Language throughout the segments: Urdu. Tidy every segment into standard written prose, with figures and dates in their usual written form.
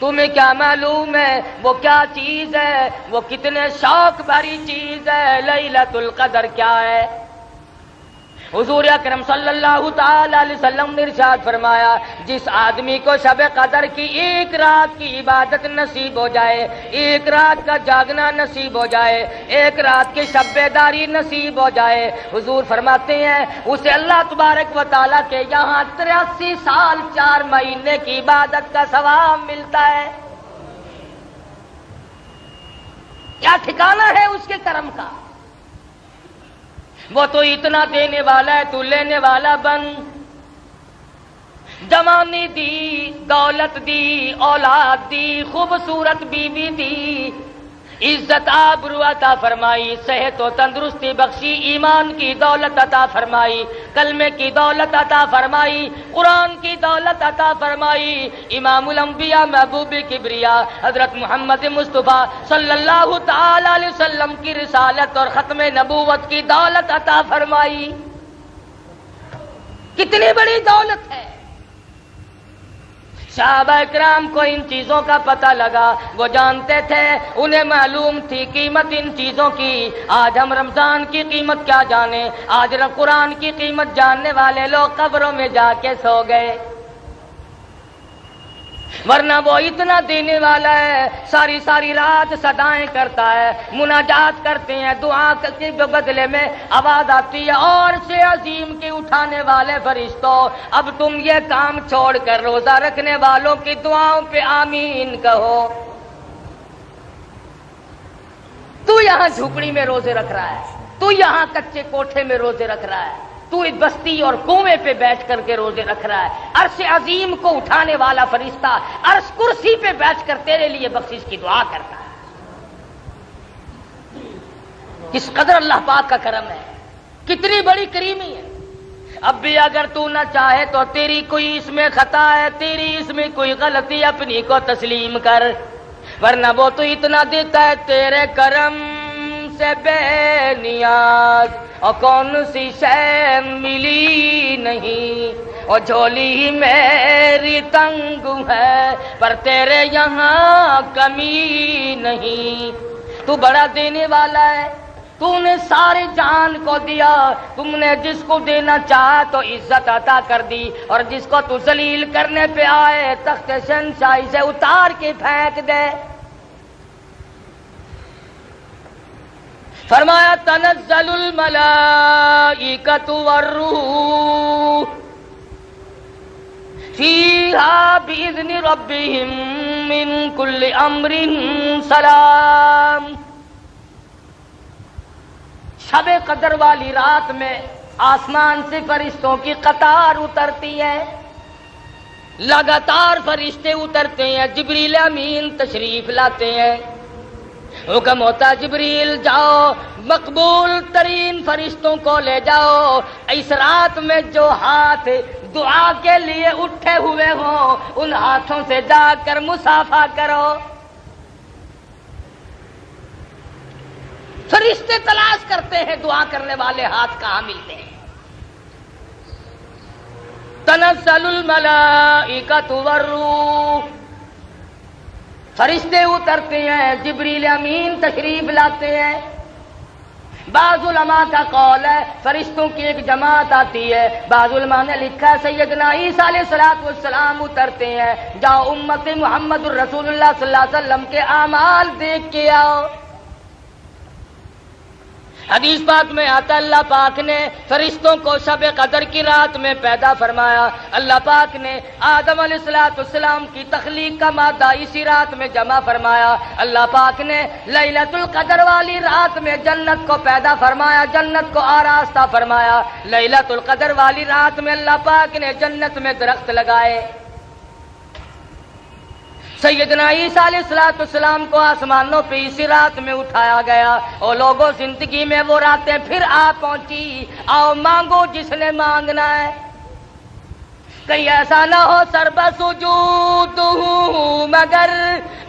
تمہیں کیا معلوم ہے وہ کیا چیز ہے، وہ کتنے شوق بھری چیز ہے لیلۃ القدر کیا ہے؟ حضور اکرم صلی اللہ تعالی علیہ وسلم نے ارشاد فرمایا جس آدمی کو شب قدر کی ایک رات کی عبادت نصیب ہو جائے، ایک رات کا جاگنا نصیب ہو جائے، ایک رات کی شب بیداری نصیب ہو جائے، حضور فرماتے ہیں اسے اللہ تبارک و تعالیٰ کے یہاں 83 سال 4 مہینے کی عبادت کا ثواب ملتا ہے۔ کیا ٹھکانہ ہے اس کے کرم کا؟ وہ تو اتنا دینے والا ہے، تو لینے والا بن۔ جوانی دی، دولت دی، اولاد دی، خوبصورت بیوی دی، عزت آبرو عطا فرمائی، صحت و تندرستی بخشی، ایمان کی دولت عطا فرمائی، کلمے کی دولت عطا فرمائی، قرآن کی دولت عطا فرمائی، امام الانبیاء محبوب کبریا حضرت محمد مصطفیٰ صلی اللہ تعالی علیہ وسلم کی رسالت اور ختم نبوت کی دولت عطا فرمائی۔ کتنی بڑی دولت ہے۔ صحابہ کرام کو ان چیزوں کا پتہ لگا، وہ جانتے تھے، انہیں معلوم تھی قیمت ان چیزوں کی۔ آج ہم رمضان کی قیمت کیا جانے، آج قرآن کی قیمت جاننے والے لوگ قبروں میں جا کے سو گئے، ورنہ وہ اتنا دینے والا ہے، ساری ساری رات صدائیں کرتا ہے، مناجات کرتے ہیں، دعا کے بدلے میں آواز آتی ہے اور سے عظیم کے اٹھانے والے فرشتوں اب تم یہ کام چھوڑ کر روزہ رکھنے والوں کی دعاؤں پہ آمین کہو۔ تو یہاں جھوپڑی میں روزے رکھ رہا ہے، تو یہاں کچے کوٹھے میں روزے رکھ رہا ہے، تو اس بستی اور کنویں پہ بیٹھ کر کے روزے رکھ رہا ہے، عرش عظیم کو اٹھانے والا فرشتہ عرش کرسی پہ بیٹھ کر تیرے لیے بخشش کی دعا کرتا ہے۔ کس قدر اللہ پاک کا کرم ہے، کتنی بڑی کریمی ہے۔ اب بھی اگر تو نہ چاہے تو تیری کوئی اس میں خطا ہے، تیری اس میں کوئی غلطی، اپنی کو تسلیم کر، ورنہ وہ تو اتنا دیتا ہے، تیرے کرم سے بے نیاز اور کون سی شے ملی نہیں، اور جھولی ہی میری تنگ ہے پر تیرے یہاں کمی نہیں۔ تو بڑا دینے والا ہے، تو نے سارے جان کو دیا، تم نے جس کو دینا چاہا تو عزت عطا کر دی، اور جس کو تو ذلیل کرنے پہ آئے تخت شہنشاہی سے اتار کے پھینک دے۔ فرمایا تنزل الملائکۃ والروح فیہا بإذن ربہم من کل امر سلام۔ شب قدر والی رات میں آسمان سے فرشتوں کی قطار اترتی ہے، لگاتار فرشتے اترتے ہیں، جبریل امین تشریف لاتے ہیں، حکم ہوتا جبریل جاؤ مقبول ترین فرشتوں کو لے جاؤ، اس رات میں جو ہاتھ دعا کے لیے اٹھے ہوئے ہوں ان ہاتھوں سے جا کر مصافحہ کرو۔ فرشتے تلاش کرتے ہیں دعا کرنے والے ہاتھ کہاں ملتے ہیں۔ تنزل الملائکۃ والروح، فرشتے اترتے ہیں، جبریل امین تشریف لاتے ہیں۔ بعض علماء کا قول ہے فرشتوں کی ایک جماعت آتی ہے، بعض علماء نے لکھا ہے سیدنا عیسیٰ علیہ السلام اترتے ہیں، جاؤ امت محمد الرسول اللہ صلی اللہ علیہ وسلم کے اعمال دیکھ کے آؤ۔ حدیث پاک میں آتا اللہ پاک نے فرشتوں کو شب قدر کی رات میں پیدا فرمایا، اللہ پاک نے آدم علیہ السلام کی تخلیق کا مادہ اسی رات میں جمع فرمایا، اللہ پاک نے لیلۃ القدر والی رات میں جنت کو پیدا فرمایا، جنت کو آراستہ فرمایا، لیلۃ القدر والی رات میں اللہ پاک نے جنت میں درخت لگائے۔ سیدنا عیسیٰ علیہ السلام کو آسمانوں پہ اسی رات میں اٹھایا گیا، اور لوگوں زندگی میں وہ راتیں پھر آ پہنچی، آؤ مانگو جس نے مانگنا ہے، کہیں ایسا نہ ہو سر بسجود ہوں مگر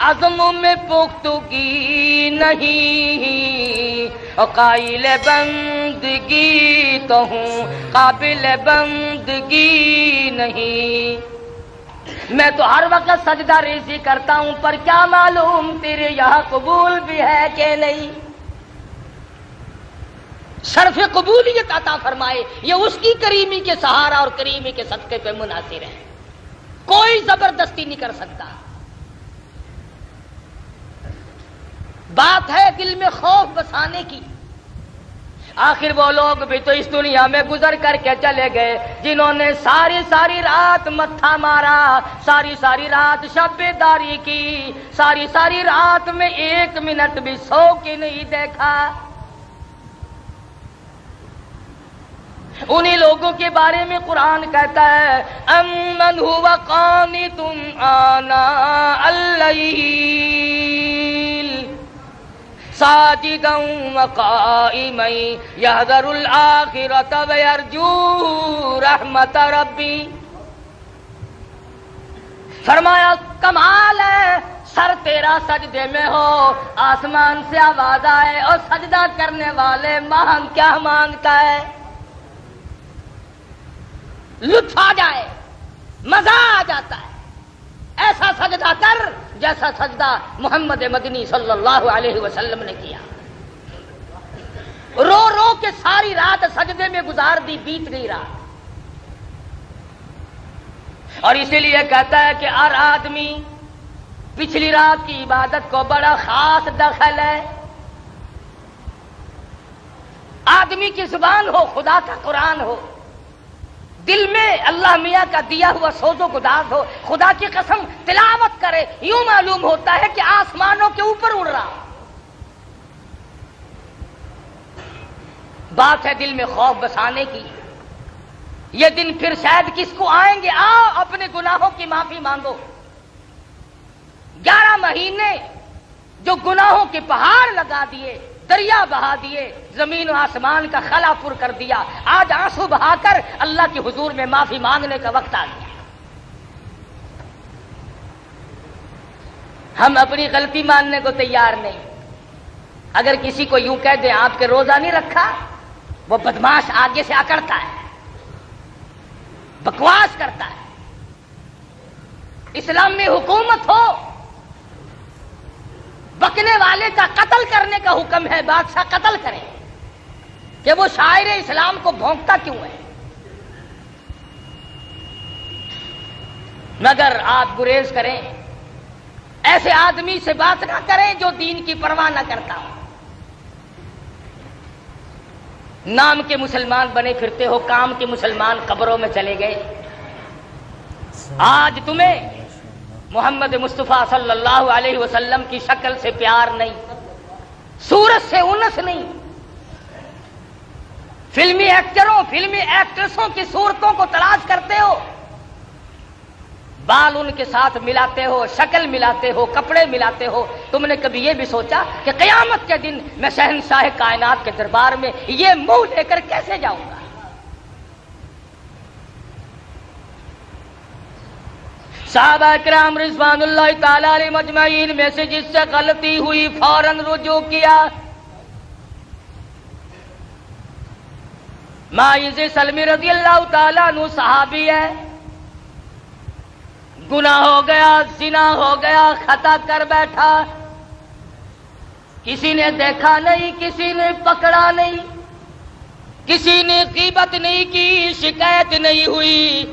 عزم میں پختگی نہیں، اور قائل بندگی تو ہوں قابل بندگی نہیں۔ میں تو ہر وقت سجدہ ریزی کرتا ہوں، پر کیا معلوم تیرے یہاں قبول بھی ہے کہ نہیں۔ شرف قبولیت عطا فرمائے، یہ اس کی کریمی کے سہارا اور کریمی کے صدقے پہ منحصر ہے، کوئی زبردستی نہیں کر سکتا۔ بات ہے دل میں خوف بسانے کی۔ آخر وہ لوگ بھی تو اس دنیا میں گزر کر کے چلے گئے جنہوں نے ساری رات متھا مارا، ساری رات شب بیداری کی، ساری رات میں 1 منٹ بھی سو کے نہیں دیکھا۔ انہی لوگوں کے بارے میں قرآن کہتا ہے امن هو قانت آناء اللیل ساجدا وقائما یحذر الآخرۃ ویرجو رحمت ربی۔ فرمایا کمال ہے، سر تیرا سجدے میں ہو، آسمان سے آواز آئے اور سجدہ کرنے والے مانگ کیا مانگتا ہے؟ لطف آ جائے، مزہ آ جاتا ہے، ایسا سجدہ کر جیسا سجدہ محمد مدنی صلی اللہ علیہ وسلم نے کیا۔ رو رو کے ساری رات سجدے میں گزار دی، بیت گئی رات۔ اور اسی لیے کہتا ہے کہ ہر آدمی پچھلی رات کی عبادت کو بڑا خاص دخل ہے۔ آدمی کی زبان ہو، خدا کا قرآن ہو، دل میں اللہ میاں کا دیا ہوا سوز و گداز ہو، خدا کی قسم تلاوت کرے، یوں معلوم ہوتا ہے کہ آسمانوں کے اوپر اڑ رہا۔ بات ہے دل میں خوف بسانے کی۔ یہ دن پھر شاید کس کو آئیں گے، آؤ اپنے گناہوں کی معافی مانگو۔ 11 مہینے جو گناہوں کے پہاڑ لگا دیے، دریا بہا دیے، زمین و آسمان کا خلا پر کر دیا، آج آنسو بہا کر اللہ کے حضور میں معافی مانگنے کا وقت آ گیا۔ ہم اپنی غلطی ماننے کو تیار نہیں۔ اگر کسی کو یوں کہہ دیں آپ کے روزہ نہیں رکھا، وہ بدماش آگے سے اکڑتا ہے، بکواس کرتا ہے۔ اسلام میں حکومت ہو، بکنے والے کا قتل کرنے کا حکم ہے، بادشاہ قتل کرے، کہ وہ شاعر اسلام کو بھونکتا کیوں ہے؟ مگر آپ گریز کریں، ایسے آدمی سے بات نہ کریں جو دین کی پرواہ نہ کرتا ہو۔ نام کے مسلمان بنے پھرتے ہو، کام کے مسلمان قبروں میں چلے گئے۔ آج تمہیں محمد مصطفیٰ صلی اللہ علیہ وسلم کی شکل سے پیار نہیں، صورت سے انس نہیں، فلمی ایکٹروں، فلمی ایکٹریسوں کی صورتوں کو تلاش کرتے ہو، بال ان کے ساتھ ملاتے ہو، شکل ملاتے ہو، کپڑے ملاتے ہو۔ تم نے کبھی یہ بھی سوچا کہ قیامت کے دن میں شہنشاہ کائنات کے دربار میں یہ منہ لے کر کیسے جاؤں گا؟ صحابہ کرام رضوان اللہ تعالی علیہ مجمعین میں سے جس سے غلطی ہوئی فوراً رجوع کیا۔ ماعز سلمی رضی اللہ تعالیٰ عنہ صحابی ہے، گناہ ہو گیا، زنا ہو گیا، خطا کر بیٹھا، کسی نے دیکھا نہیں، کسی نے پکڑا نہیں، کسی نے غیبت نہیں کی، شکایت نہیں ہوئی،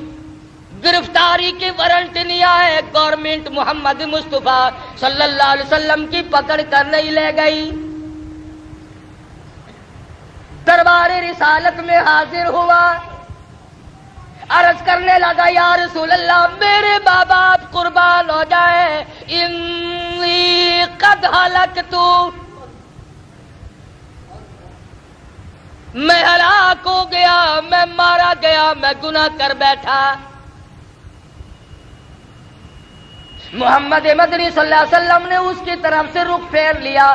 گرفتاری کے وارنٹ نہیں آئے، گورنمنٹ محمد مصطفیٰ صلی اللہ علیہ وسلم کی پکڑ کر نہیں لے گئی، دربار رسالت میں حاضر ہوا، عرض کرنے لگا یا رسول اللہ میرے ماں باپ قربان ہو جائے، انی قد ہلکت، میں ہلاک ہو گیا، میں مارا گیا، میں گناہ کر بیٹھا۔ محمد مدنی صلی اللہ علیہ وسلم نے اس کی طرف سے رخ پھیر لیا،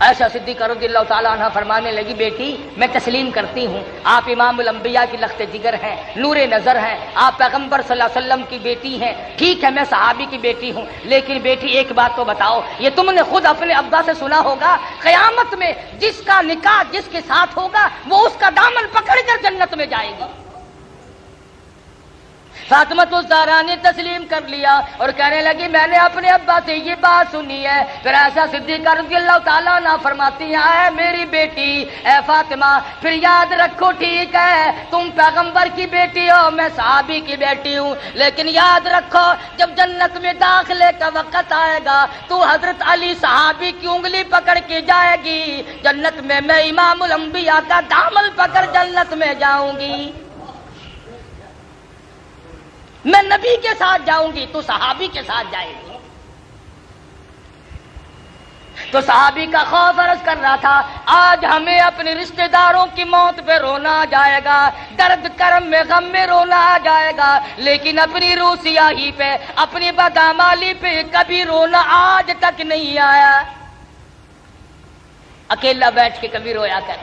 عائشہ صدیقہ رضی اللہ تعالیٰ عنہ فرمانے لگی بیٹی میں تسلیم کرتی ہوں آپ امام الانبیاء کی لخت جگر ہیں، نور نظر ہیں، آپ پیغمبر صلی اللہ علیہ وسلم کی بیٹی ہیں، ٹھیک ہے میں صحابی کی بیٹی ہوں، لیکن بیٹی ایک بات تو بتاؤ، یہ تم نے خود اپنے ابا سے سنا ہوگا قیامت میں جس کا نکاح جس کے ساتھ ہوگا وہ اس کا دامن پکڑ کر جنت میں جائے گی۔ فاطمہ الزہرا نے تسلیم کر لیا اور کہنے لگی میں نے اپنے ابا سے یہ بات سنی ہے۔ پھر عائشہ صدیقہ رضی اللہ تعالیٰ عنہ فرماتی ہیں اے میری بیٹی، اے فاطمہ پھر یاد رکھو ٹھیک ہے تم پیغمبر کی بیٹی ہو، میں صحابی کی بیٹی ہوں، لیکن یاد رکھو جب جنت میں داخلے کا وقت آئے گا تو حضرت علی صحابی کی انگلی پکڑ کے جائے گی جنت میں امام الانبیاء کا دامن پکڑ جنت میں جاؤں گی، میں نبی کے ساتھ جاؤں گی تو صحابی کے ساتھ جائے گی۔ تو صحابی کا خوف عرض کر رہا تھا آج ہمیں اپنے رشتہ داروں کی موت پہ رونا آ جائے گا، درد کرم میں غم میں رونا آ جائے گا، لیکن اپنی روح سیاہی پہ اپنی بدعمالی پہ کبھی رونا آج تک نہیں آیا۔ اکیلا بیٹھ کے کبھی رویا کر،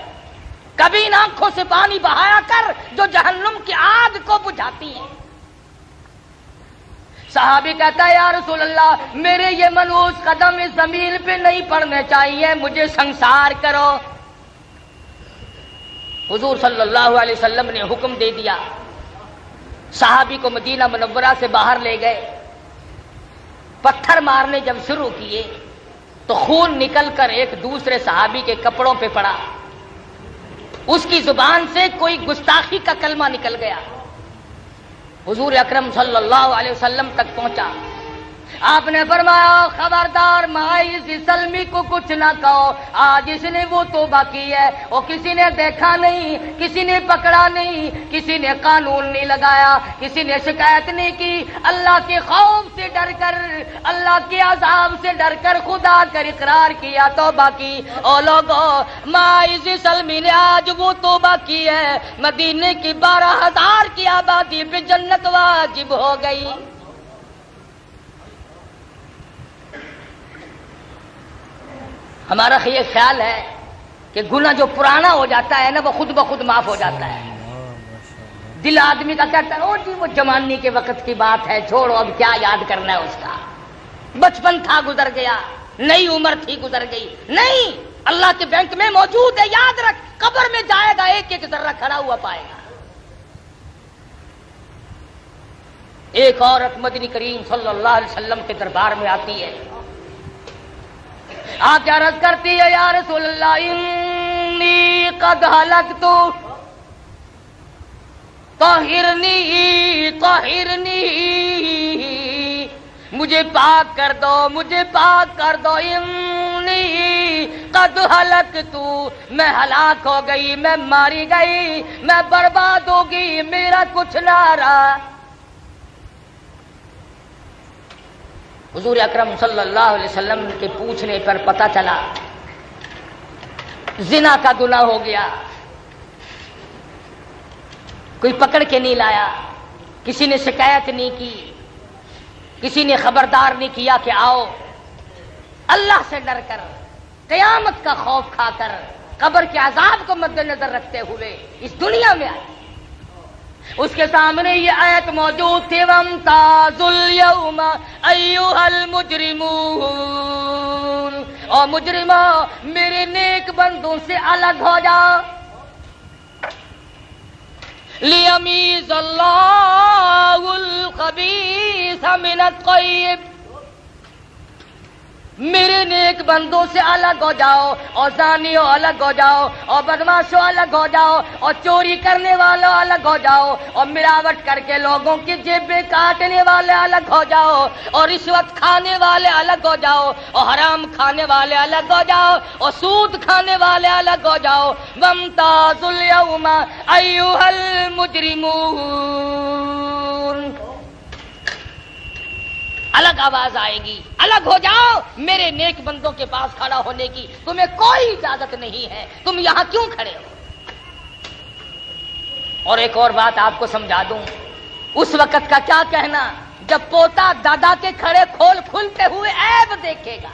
کبھی ان آنکھوں سے پانی بہایا کر جو جہنم کی آگ کو بجھاتی ہیں۔ صحابی کہتا ہے یا رسول اللہ میرے یہ منحوس قدم اس زمین پہ نہیں پڑنے چاہیے، مجھے سنسار کرو۔ حضور صلی اللہ علیہ وسلم نے حکم دے دیا، صحابی کو مدینہ منورہ سے باہر لے گئے، پتھر مارنے جب شروع کیے تو خون نکل کر ایک دوسرے صحابی کے کپڑوں پہ پڑا، اس کی زبان سے کوئی گستاخی کا کلمہ نکل گیا، حضور اکرم صلی اللہ علیہ وسلم تک پہنچا۔ آپ نے فرمایا خبردار ماعز سلمی کو کچھ نہ کہو، آج اس نے وہ توبہ کی ہے، اور کسی نے دیکھا نہیں، کسی نے پکڑا نہیں، کسی نے قانون نہیں لگایا، کسی نے شکایت نہیں کی، اللہ کے خوف سے ڈر کر، اللہ کے عذاب سے ڈر کر خدا کر اقرار کیا، توبہ کی۔ اور لوگوں ماعز سلمی نے آج وہ توبہ کی ہے، مدینے کی 12,000 کی آبادی پہ جنت واجب ہو گئی۔ ہمارا یہ خیال ہے کہ گناہ جو پرانا ہو جاتا ہے نا وہ خود بخود معاف ہو جاتا ہے، دل آدمی کا کہتا ہے او جی وہ جوانی کے وقت کی بات ہے، چھوڑو اب کیا یاد کرنا ہے اس کا، بچپن تھا گزر گیا، نئی عمر تھی گزر گئی، نہیں، اللہ کے بینک میں موجود ہے، یاد رکھ، قبر میں جائے گا ایک ایک ذرہ کھڑا ہوا پائے گا۔ ایک عورت مدنی کریم صلی اللہ علیہ وسلم کے دربار میں آتی ہے، آ کیا عرض کرتی ہے یا رسول اللہ انی قد ہلکت طہرنی طہرنی، مجھے پاک کر دو، مجھے پاک کر دو، انی قد ہلکت، میں ہلاک ہو گئی، میں ماری گئی، میں برباد ہو گئی، میرا کچھ نہ رہا۔ حضور اکرم صلی اللہ علیہ وسلم کے پوچھنے پر پتہ چلا زنا کا گناہ ہو گیا، کوئی پکڑ کے نہیں لایا، کسی نے شکایت نہیں کی، کسی نے خبردار نہیں کیا کہ آؤ، اللہ سے ڈر کر، قیامت کا خوف کھا کر، قبر کے عذاب کو مد نظر رکھتے ہوئے اس دنیا میں آئے۔ اس کے سامنے یہ آیت موجود تھی وَامْتَازُوا الْيَوْمَ أَيُّهَا الْمُجْرِمُونَ، اور مجرموں میرے نیک بندوں سے الگ ہو جاؤ، لِيَمِيزَ اللَّهُ الْخَبِيثَ مِنَ الطَّيِّبِ، میرے نیک بندوں سے الگ ہو جاؤ، اور زانیوں الگ ہو جاؤ، اور بدماشوں الگ ہو جاؤ، اور چوری کرنے والوں الگ ہو جاؤ، اور ملاوٹ کر کے لوگوں کی جیبیں کاٹنے والے الگ ہو جاؤ، اور رشوت کھانے والے الگ ہو جاؤ، اور حرام کھانے والے الگ ہو جاؤ، اور سود کھانے والے الگ ہو جاؤ۔ وَامْتَازُوا الْيَوْمَ أَيُّهَا الْمُجْرِمُونَ، الگ آواز آئے گی، الگ ہو جاؤ، میرے نیک بندوں کے پاس کھڑا ہونے کی تمہیں کوئی اجازت نہیں ہے، تم یہاں کیوں کھڑے ہو؟ اور ایک اور بات آپ کو سمجھا دوں، اس وقت کا کیا کہنا جب پوتا دادا کے کھڑے کھول کھلتے ہوئے عیب دیکھے گا،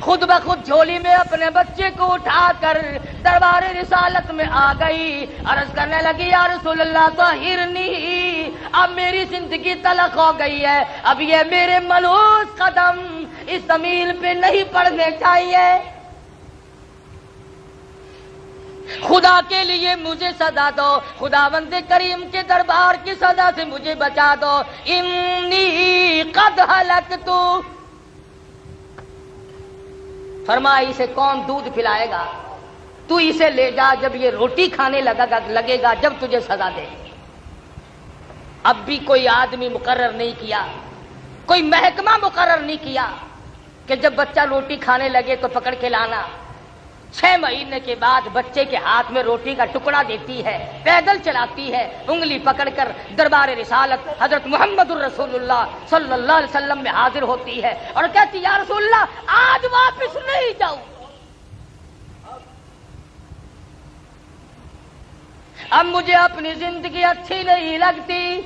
خود بخود جھولی میں اپنے بچے کو اٹھا کر دربار رسالت میں آ گئی، عرض کرنے لگی یا رسول اللہ طہرنی، اب میری زندگی تلخ ہو گئی ہے، اب یہ میرے ملوث قدم اس زمین پہ نہیں پڑنے چاہیے، خدا کے لیے مجھے سزا دو، خداوند کریم کے دربار کی سزا سے مجھے بچا دو، انی قد ہلکت۔ فرمایا اسے کون دودھ پلائے گا، تو اسے لے جا جب یہ روٹی کھانے لگے گا جب تجھے سزا دے۔ اب بھی کوئی آدمی مقرر نہیں کیا، کوئی محکمہ مقرر نہیں کیا کہ جب بچہ روٹی کھانے لگے تو پکڑ کے لانا۔ 6 مہینے کے بعد بچے کے ہاتھ میں روٹی کا ٹکڑا دیتی ہے، پیدل چلاتی ہے، انگلی پکڑ کر دربار رسالت حضرت محمد الرسول اللہ صلی اللہ علیہ وسلم میں حاضر ہوتی ہے اور کہتی یا رسول اللہ آج واپس نہیں جاؤں، اب مجھے اپنی زندگی اچھی نہیں لگتی،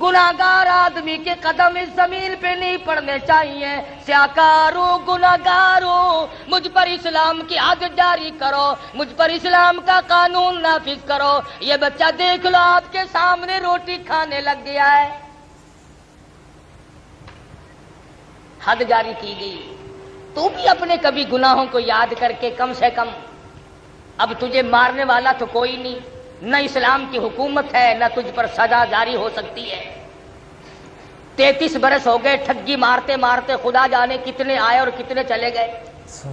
گناہگار آدمی کے قدم اس زمین پہ نہیں پڑنے چاہیے، سیاکاروں گناہگاروں مجھ پر اسلام کی حد جاری کرو، مجھ پر اسلام کا قانون نافذ کرو، یہ بچہ دیکھ لو آپ کے سامنے روٹی کھانے لگ گیا ہے۔ حد جاری کی گئی، تو بھی اپنے کبھی گناہوں کو یاد کر کے کم سے کم، اب تجھے مارنے والا تو کوئی نہیں، نہ اسلام کی حکومت ہے، نہ تجھ پر سزا جاری ہو سکتی ہے۔ 33 برس ہو گئے ٹھگی مارتے مارتے، خدا جانے کتنے آئے اور کتنے چلے گئے،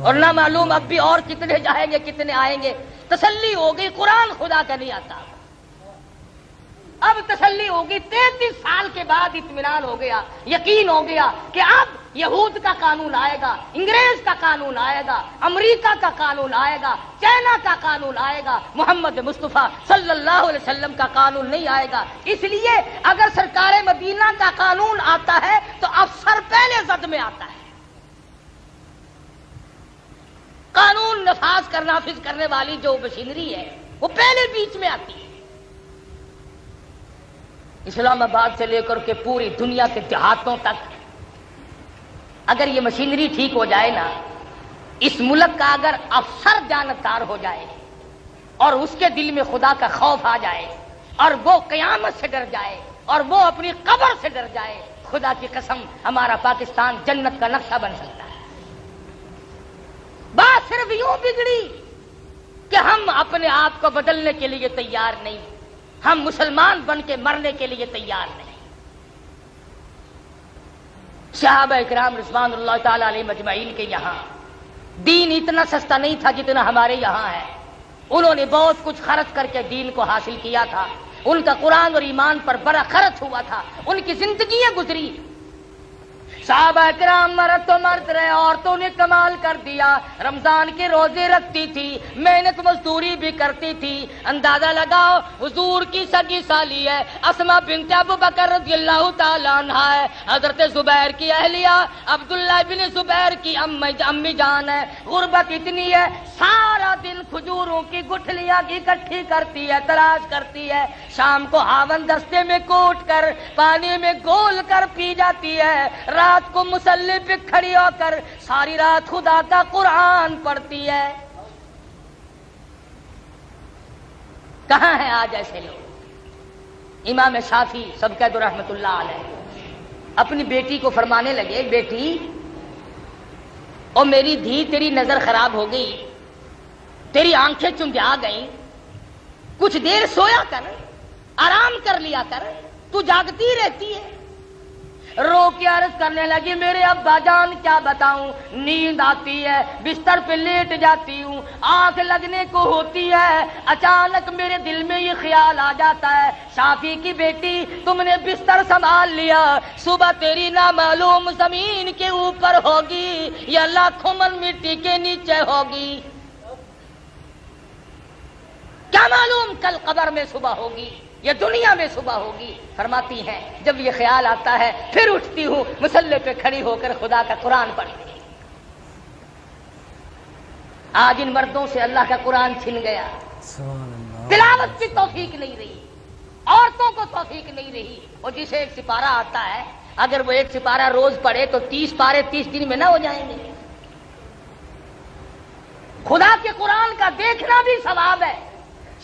اور نہ معلوم اب بھی اور کتنے جائیں گے کتنے آئیں گے۔ تسلی ہو گئی قرآن خدا کا نہیں آتا، اب تسلی ہوگی، 33 سال کے بعد اطمینان ہو گیا، یقین ہو گیا کہ اب یہود کا قانون آئے گا، انگریز کا قانون آئے گا، امریکہ کا قانون آئے گا، چائنا کا قانون آئے گا، محمد مصطفیٰ صلی اللہ علیہ وسلم کا قانون نہیں آئے گا۔ اس لیے اگر سرکار مدینہ کا قانون آتا ہے تو افسر پہلے زد میں آتا ہے، قانون نافذ کرنے والی جو مشینری ہے وہ پہلے بیچ میں آتی ہے۔ اسلام آباد سے لے کر کے پوری دنیا کے دیہاتوں تک اگر یہ مشینری ٹھیک ہو جائے نا، اس ملک کا اگر افسر جانبدار ہو جائے اور اس کے دل میں خدا کا خوف آ جائے اور وہ قیامت سے ڈر جائے اور وہ اپنی قبر سے ڈر جائے، خدا کی قسم ہمارا پاکستان جنت کا نقشہ بن سکتا ہے۔ بات صرف یوں بگڑی کہ ہم اپنے آپ کو بدلنے کے لیے تیار نہیں، ہم مسلمان بن کے مرنے کے لیے تیار نہیں۔ صحابہ اکرام رضوان اللہ تعالی علیہ مجمعین کے یہاں دین اتنا سستا نہیں تھا جتنا ہمارے یہاں ہے، انہوں نے بہت کچھ خرچ کر کے دین کو حاصل کیا تھا، ان کا قرآن اور ایمان پر بڑا خرچ ہوا تھا، ان کی زندگیاں گزری۔ صحابہ اکرام مرد تو مرد رہے، عورتوں نے کمال کر دیا، رمضان کے روزے رکھتی تھی، محنت مزدوری بھی کرتی تھی۔ اندازہ لگاؤ حضور کی سگی سالی ہے، اسماء بنت ابو بکر رضی اللہ تعالیٰ عنہا ہے، حضرت زبیر کی اہلیہ عبداللہ بن زبیر کی امی جان ہے۔ غربت اتنی ہے سارا دن کھجوروں کی گٹھلیاں اکٹھی کرتی ہے، تلاش کرتی ہے، شام کو ہاون دستے میں کوٹ کر پانی میں گول کر پی جاتی ہے، رات کو مصلی پہ کھڑی ہو کر ساری رات خدا کا قرآن پڑھتی ہے۔ کہاں ہیں آج ایسے لوگ؟ امام شافعی سب کہہ دو رحمت اللہ علیہ اپنی بیٹی کو فرمانے لگے، بیٹی او میری دھی، تیری نظر خراب ہو گئی، تیری آنکھیں چمجا گئیں، کچھ دیر سویا کر، آرام کر لیا کر، تو جاگتی رہتی ہے۔ رو کے عرض کرنے لگی، میرے ابا جان کیا بتاؤں، نیند آتی ہے، بستر پہ لیٹ جاتی ہوں، آنکھ لگنے کو ہوتی ہے، اچانک میرے دل میں یہ خیال آ جاتا ہے، شافی کی بیٹی تم نے بستر سنبھال لیا، صبح تیری نامعلوم زمین کے اوپر ہوگی یا لاکھوں من مٹی کے نیچے ہوگی، کیا معلوم کل قبر میں صبح ہوگی یا دنیا میں صبح ہوگی۔ فرماتی ہیں جب یہ خیال آتا ہے پھر اٹھتی ہوں، مصلی پہ کھڑی ہو کر خدا کا قرآن پڑھتی ہوں۔ آج ان مردوں سے اللہ کا قرآن چھن گیا، تلاوت کی توفیق نہیں رہی، عورتوں کو توفیق نہیں رہی۔ اور جسے ایک سپارہ آتا ہے اگر وہ ایک سپارہ روز پڑھے تو 30 پارے 30 دن میں نہ ہو جائیں گے؟ خدا کے قرآن کا دیکھنا بھی ثواب ہے،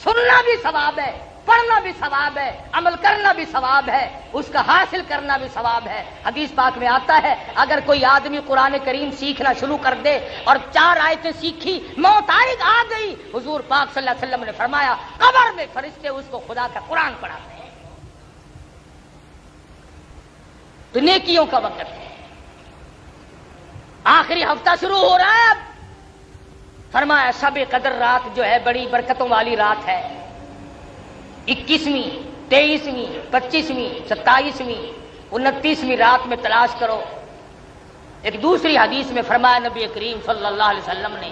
سننا بھی ثواب ہے، پڑھنا بھی ثواب ہے، عمل کرنا بھی ثواب ہے، اس کا حاصل کرنا بھی ثواب ہے۔ حدیث پاک میں آتا ہے اگر کوئی آدمی قرآن کریم سیکھنا شروع کر دے اور 4 آیتیں سیکھی، موت آ گئی، حضور پاک صلی اللہ علیہ وسلم نے فرمایا قبر میں فرشتے اس کو خدا کا قرآن پڑھاتے ہیں۔ تو نیکیوں کا وقت ہے، آخری ہفتہ شروع ہو رہا ہے اب۔ فرمایا شب قدر رات جو ہے بڑی برکتوں والی رات ہے، 21ویں 23ویں 25ویں 27ویں 29ویں رات میں تلاش کرو۔ ایک دوسری حدیث میں فرمایا نبی کریم صلی اللہ علیہ وسلم نے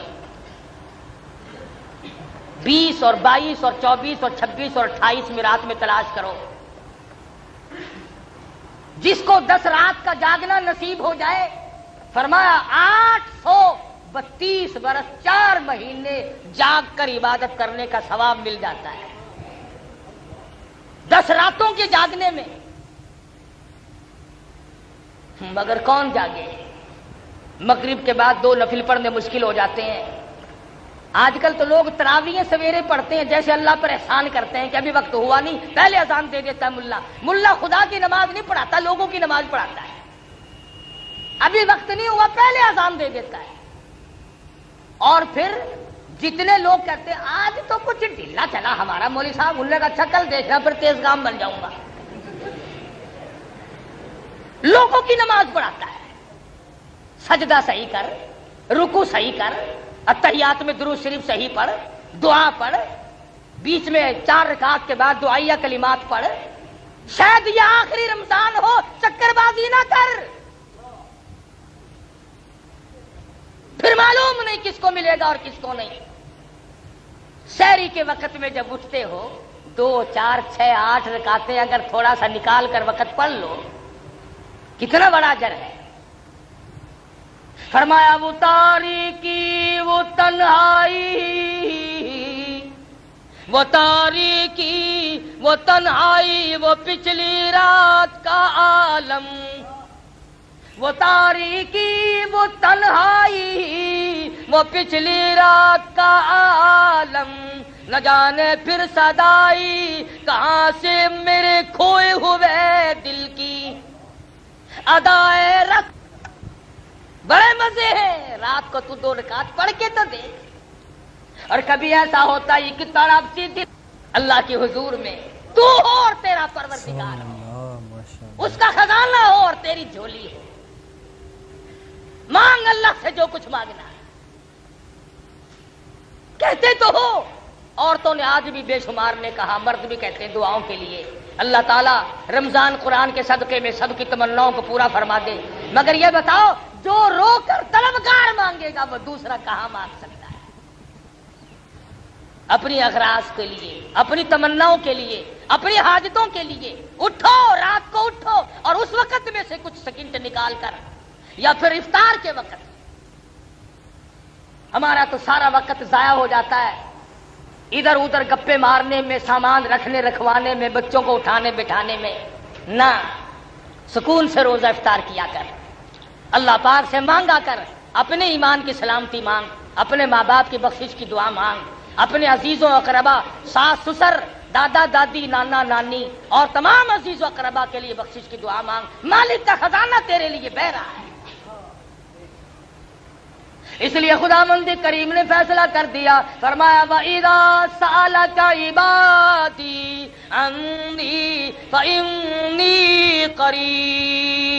20 اور 22 اور 24 اور 26 اور 28ویں رات میں تلاش کرو۔ جس کو 10 رات کا جاگنا نصیب ہو جائے، فرمایا 832 برس 4 مہینے جاگ کر عبادت کرنے کا ثواب مل جاتا ہے۔ 10 راتوں کے جاگنے میں، مگر کون جاگے؟ مغرب کے بعد 2 نفل پڑھنے مشکل ہو جاتے ہیں۔ آج کل تو لوگ تراویح سویرے پڑھتے ہیں جیسے اللہ پر احسان کرتے ہیں کہ ابھی وقت ہوا نہیں، پہلے اذان دے دیتا ہے ملا خدا کی نماز نہیں پڑھاتا، لوگوں کی نماز پڑھاتا ہے۔ ابھی وقت نہیں ہوا پہلے اذان دے دیتا ہے، اور پھر جتنے لوگ کہتے ہیں آج تو کچھ ڈھیلا چلا ہمارا مولوی صاحب، انہوں نے کہا اچھا کل دیکھنا پھر تیز گام بن جاؤں گا۔ لوگوں کی نماز پڑھاتا ہے، سجدہ صحیح کر، رکوع صحیح کر، اتحیات میں درود شریف صحیح پڑھ، دعا پڑھ، بیچ میں 4 رکعت کے بعد دعائیہ کلمات پڑھ، شاید یہ آخری رمضان ہو، چکر بازی نہ کر، پھر معلوم نہیں کس کو ملے گا اور کس کو نہیں۔ سحری کے وقت میں جب اٹھتے ہو 2 4 6 8 رکعتیں اگر تھوڑا سا نکال کر وقت پڑھ لو، کتنا بڑا اجر ہے۔ فرمایا وہ تاریکی وہ تنہائی، وہ تاریکی وہ تنہائی، وہ پچھلی رات کا عالم، وہ تاریکی وہ تنہائی، وہ پچھلی رات کا عالم، نہ جانے پھر صدائی کہاں سے میرے کھوئے ہوئے دل کی ادائے رکھ۔ بڑے مزے ہیں، رات کو تو 2 رکعت پڑھ کے تو دیکھ۔ اور کبھی ایسا ہوتا ہے کہ طرف سیدھی اللہ کے حضور میں تو ہو اور تیرا پروردگار ہو، اس کا خزانہ ہو اور تیری جھولی ہو، مانگ اللہ سے جو کچھ مانگنا ہے۔ کہتے تو ہو، عورتوں نے آج بھی بے شمار نے کہا، مرد بھی کہتے ہیں دعاؤں کے لیے اللہ تعالیٰ رمضان قرآن کے صدقے میں سب کی تمناؤں کو پورا فرما دے، مگر یہ بتاؤ جو رو کر طلبگار مانگے گا وہ دوسرا کہاں مانگ سکتا ہے؟ اپنی اغراض کے لیے، اپنی تمناؤں کے لیے، اپنی حاجتوں کے لیے اٹھو، رات کو اٹھو اور اس وقت میں سے کچھ سیکنڈ نکال کر، یا پھر افطار کے وقت۔ ہمارا تو سارا وقت ضائع ہو جاتا ہے ادھر ادھر گپے مارنے میں، سامان رکھنے رکھوانے میں، بچوں کو اٹھانے بٹھانے میں۔ نہ، سکون سے روزہ افطار کیا کر، اللہ پاک سے مانگا کر، اپنے ایمان کی سلامتی مانگ، اپنے ماں باپ کی بخشش کی دعا مانگ، اپنے عزیزوں اقربا، ساس سسر، دادا دادی، نانا نانی اور تمام عزیز و اقربا کے لیے بخشش کی دعا مانگ۔ مالک کا خزانہ تیرے لیے بہ رہا ہے۔ اس لیے خداوند کریم نے فیصلہ کر دیا، فرمایا وَإِذَا سَأَلَكَ عِبَادِي عَنِّي فَإِنِّي قَرِيبٌ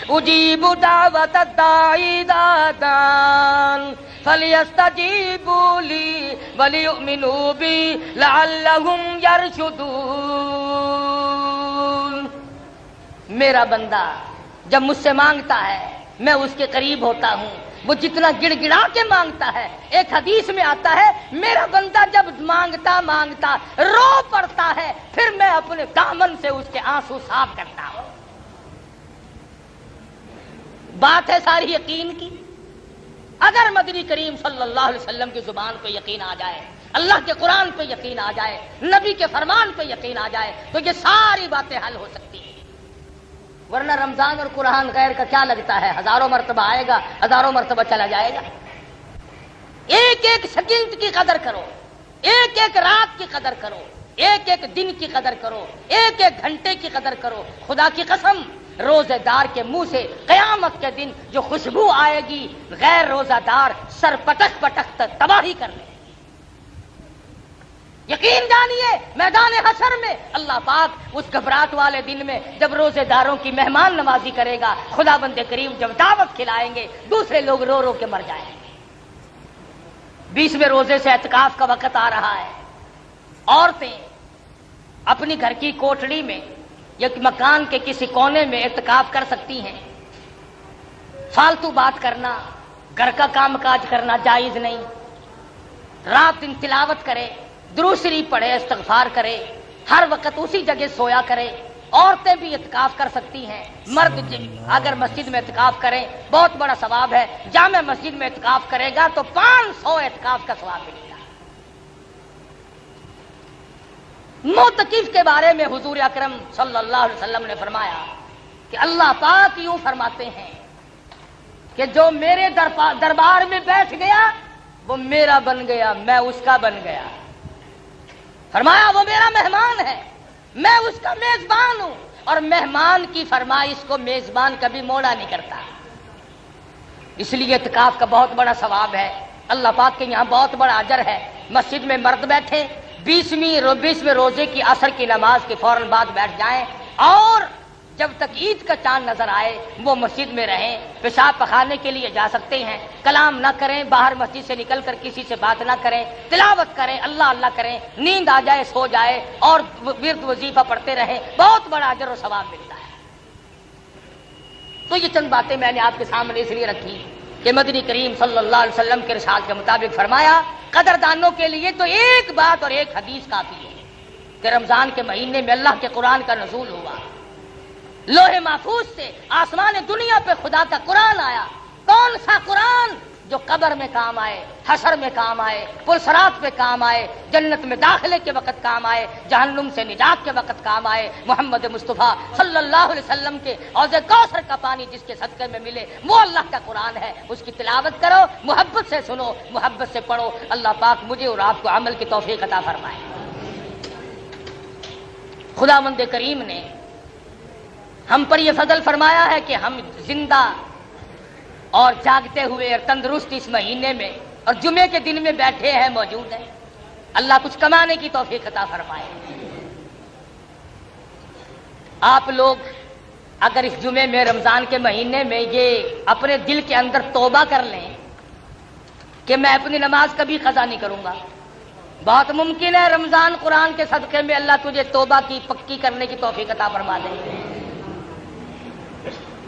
أُجِيبُ دَعْوَةَ الدَّاعِ إِذَا دَعَانِ فَلْيَسْتَجِيبُوا لِي وَلْيُؤْمِنُوا بِي لَعَلَّهُمْ يَرْشُدُونَ۔ میرا بندہ جب مجھ سے مانگتا ہے میں اس کے قریب ہوتا ہوں، وہ جتنا گڑ گڑا کے مانگتا ہے، ایک حدیث میں آتا ہے میرا بندہ جب مانگتا مانگتا رو پڑتا ہے پھر میں اپنے دامن سے اس کے آنسو صاف کرتا ہوں۔ بات ہے ساری یقین کی۔ اگر مدنی کریم صلی اللہ علیہ وسلم کی زبان پہ یقین آ جائے، اللہ کے قرآن پہ یقین آ جائے، نبی کے فرمان پہ یقین آ جائے تو یہ ساری باتیں حل ہو سکتی ہیں۔ ورنہ رمضان اور قرآن غیر کا کیا لگتا ہے؟ ہزاروں مرتبہ آئے گا، ہزاروں مرتبہ چلا جائے گا۔ ایک ایک سیکنڈ کی قدر کرو، ایک ایک رات کی قدر کرو، ایک ایک دن کی قدر کرو، ایک ایک گھنٹے کی قدر کرو۔ خدا کی قسم روزے دار کے منہ سے قیامت کے دن جو خوشبو آئے گی، غیر روزہ دار سر پٹک پٹک تباہی کر لے۔ یقین جانیے میدان حشر میں اللہ پاک اس گھبراہٹ والے دن میں جب روزے داروں کی مہمان نوازی کرے گا، خدا بند کریم جب دعوت کھلائیں گے، دوسرے لوگ رو رو کے مر جائیں گے۔ 20ویں روزے سے اعتکاف کا وقت آ رہا ہے۔ عورتیں اپنی گھر کی کوٹڑی میں یا مکان کے کسی کونے میں اعتکاف کر سکتی ہیں۔ فالتو بات کرنا، گھر کا کام کاج کرنا جائز نہیں۔ رات دن تلاوت کرے، درود شریف پڑھے، استغفار کرے، ہر وقت اسی جگہ سویا کرے۔ عورتیں بھی اعتکاف کر سکتی ہیں۔ مرد اگر مسجد میں اعتکاف کریں بہت بڑا ثواب ہے۔ جامع مسجد میں اعتکاف کرے گا تو 500 اعتکاف کا ثواب ملے گا۔ معتکف کے بارے میں حضور اکرم صلی اللہ علیہ وسلم نے فرمایا کہ اللہ پاک یوں فرماتے ہیں کہ جو میرے دربار میں بیٹھ گیا وہ میرا بن گیا، میں اس کا بن گیا۔ فرمایا وہ میرا مہمان ہے، میں اس کا میزبان ہوں، اور مہمان کی فرمائش کو میزبان کبھی موڑا نہیں کرتا۔ اس لیے اعتکاف کا بہت بڑا ثواب ہے، اللہ پاک کے یہاں بہت بڑا اجر ہے۔ مسجد میں مرد بیٹھے 20ویں روزے کی عصر کی نماز کے فوراً بعد بیٹھ جائیں، اور جب تک عید کا چاند نظر آئے وہ مسجد میں رہیں۔ پیشاب پخانے کے لیے جا سکتے ہیں، کلام نہ کریں، باہر مسجد سے نکل کر کسی سے بات نہ کریں، تلاوت کریں، اللہ اللہ کریں، نیند آ جائے سو جائے اور ورد وظیفہ پڑھتے رہیں، بہت بڑا اجر و ثواب ملتا ہے۔ تو یہ چند باتیں میں نے آپ کے سامنے اس لیے رکھی کہ مدنی کریم صلی اللہ علیہ وسلم کے ارشاد کے مطابق فرمایا قدردانوں کے لیے تو ایک بات اور ایک حدیث کافی ہے کہ رمضان کے مہینے میں اللہ کے قرآن کا نزول ہوا، لوح محفوظ سے آسمان دنیا پہ خدا کا قرآن آیا۔ کون سا قرآن؟ جو قبر میں کام آئے، حشر میں کام آئے، پرصراط پہ کام آئے، جنت میں داخلے کے وقت کام آئے، جہنم سے نجات کے وقت کام آئے۔ محمد مصطفیٰ صلی اللہ علیہ وسلم کے حوض کوثر کا پانی جس کے صدقے میں ملے وہ اللہ کا قرآن ہے۔ اس کی تلاوت کرو، محبت سے سنو، محبت سے پڑھو۔ اللہ پاک مجھے اور آپ کو عمل کی توفیق عطا فرمائے۔ خداوند کریم نے ہم پر یہ فضل فرمایا ہے کہ ہم زندہ اور جاگتے ہوئے اور تندرست اس مہینے میں اور جمعے کے دن میں بیٹھے ہیں، موجود ہیں۔ اللہ کچھ کمانے کی توفیق عطا فرمائے۔ آپ لوگ اگر اس جمعے میں رمضان کے مہینے میں یہ اپنے دل کے اندر توبہ کر لیں کہ میں اپنی نماز کبھی قضا نہیں کروں گا، بہت ممکن ہے رمضان قرآن کے صدقے میں اللہ تجھے توبہ کی پکی کرنے کی توفیق عطا فرما دے۔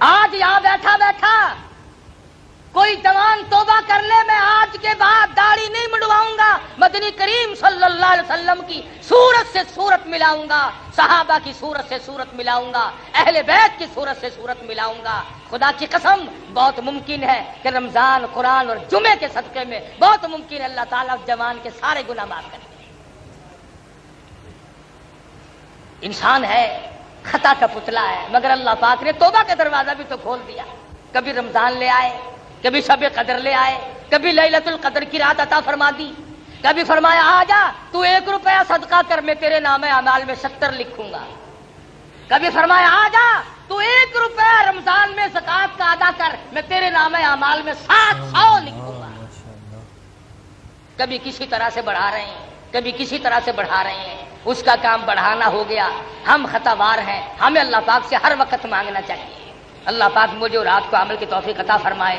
آج یہاں بیٹھا بیٹھا کوئی جوان توبہ کر لے میں آج کے بعد داڑھی نہیں منڈواؤں گا، مدنی کریم صلی اللہ علیہ وسلم کی صورت سے صورت ملاؤں گا، صحابہ کی صورت سے صورت ملاؤں گا، اہل بیت کی صورت سے صورت ملاؤں گا۔ خدا کی قسم بہت ممکن ہے کہ رمضان قرآن اور جمعے کے صدقے میں بہت ممکن ہے اللہ تعالیٰ جوان کے سارے گناہ معاف کر دے۔ انسان ہے، خطا کا پتلا ہے، مگر اللہ پاک نے توبہ کا دروازہ بھی تو کھول دیا۔ کبھی رمضان لے آئے، کبھی شب قدر لے آئے، کبھی لیلۃ القدر کی رات عطا فرما دی، کبھی فرمایا آ جا تو 1 روپیہ صدقہ کر میں تیرے نام اعمال میں 70 لکھوں گا، کبھی فرمایا آ جا تو 1 روپیہ رمضان میں زکوٰۃ کا ادا کر میں تیرے نام اعمال میں 700 لکھوں گا۔ کبھی کسی طرح سے بڑھا رہے ہیں، کبھی کسی طرح سے بڑھا رہے ہیں، اس کا کام بڑھانا ہو گیا۔ ہم خطاوار ہیں، ہمیں اللہ پاک سے ہر وقت مانگنا چاہیے۔ اللہ پاک مجھے اور آپ کو عمل کی توفیق عطا فرمائے۔